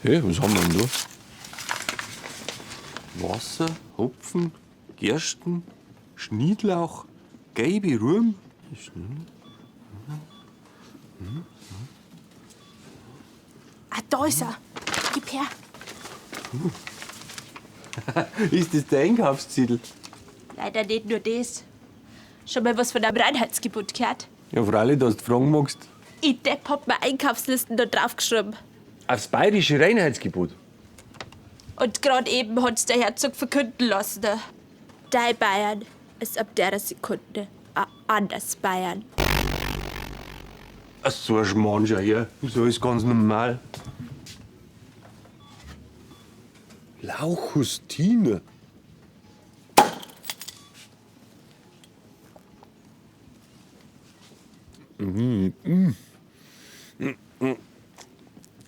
Okay, was haben wir denn da? Wasser, Hopfen, Gersten, Schnittlauch, gelbe Ruhm. Ah, da ist er. Gib her. Ist das der Einkaufszettel? Leider nicht nur das. Schon mal was von einem Reinheitsgebot gehört? Ja, freilich, dass du fragen magst. Ich Depp hab mir Einkaufslisten da draufgeschrieben. Aufs bayerische Reinheitsgebot. Und gerade eben hat's der Herzog verkünden lassen. Dein Bayern ist ab der Sekunde ein anderes Bayern. Ach, so ein Schmarrn, schau her. So ist ganz normal. Lauchustine.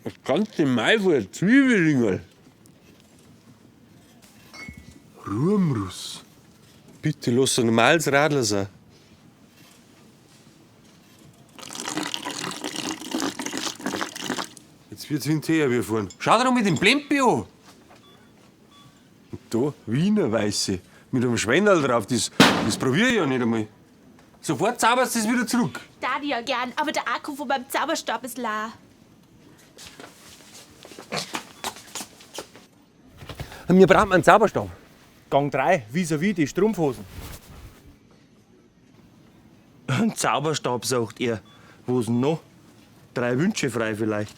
Das ganze Mai vor Zwiebelringel. Ruhmruss. Bitte lass ein normales Radler sein. Jetzt wird's hinterher wie fahren. Schau dir doch mit dem Plempi an. Und da Wiener Weiße mit einem Schwendel drauf. Das probier ich ja nicht einmal. Sofort zauberst du das wieder zurück. Da ja gern, aber der Akku von meinem Zauberstab ist leer. Wir brauchen einen Zauberstab. Gang 3, vis-à-vis die Strumpfhosen. Ein Zauberstab, sagt er. Wo's denn noch? 3 Wünsche frei vielleicht.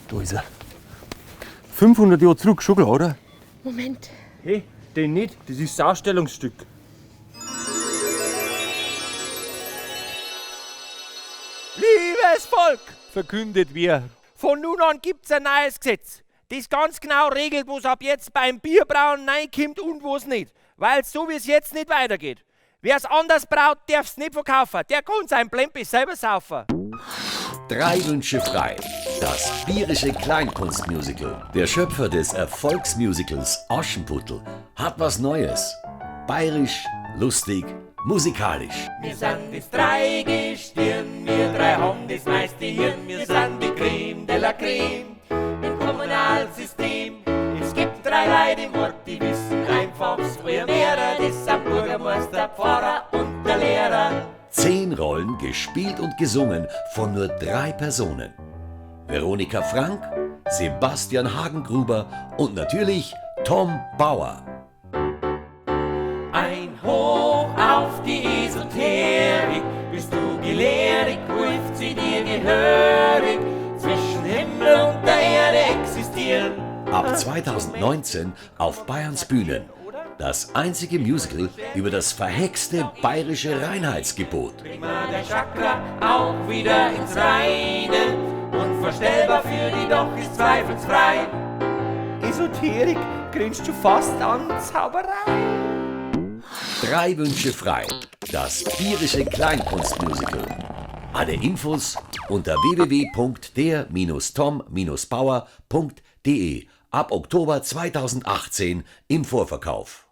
Da ist er. 500 Jahre zurück, schon klar, oder? Moment. Hey, den nicht, das ist das Ausstellungsstück. Liebes Volk, verkündet wir, von nun an gibt's ein neues Gesetz, das ganz genau regelt, was ab jetzt beim Bierbrauen reinkommt und was nicht, weil so wie es jetzt nicht weitergeht. Wer's anders braut, darf's nicht verkaufen, der kann sein Plempi selber saufen. 3 Wünsche frei. Das bierische Kleinkunstmusical. Der Schöpfer des Erfolgsmusicals Aschenputtel hat was Neues. Bayerisch, lustig, musikalisch. Wir sind das 3 Gestirn, wir 3 haben das meiste Hirn. Wir sind die Creme de la Creme im Kommunalsystem. Es gibt 3 Leute im Ort, die wissen einfach früher mehr. Das sind Bürgermeister, Pfarrer und der Lehrer. 10 Rollen, gespielt und gesungen von nur 3 Personen. Veronika Frank, Sebastian Hagengruber und natürlich Tom Bauer. Ein Hoch auf die Esoterik, bist du gelehrig, hilft sie dir gehörig. Zwischen Himmel und der Erde existieren. Ab 2019 auf Bayerns Bühnen. Das einzige Musical über das verhexte bayerische Reinheitsgebot. Bring mal der Chakra auch wieder ins Reine. Unvorstellbar für die, doch ist zweifelsfrei. Esoterik grenzt du fast an Zauberei. 3 Wünsche frei. Das bierische Kleinkunstmusical. Alle Infos unter www.der-tom-bauer.de ab Oktober 2018 im Vorverkauf.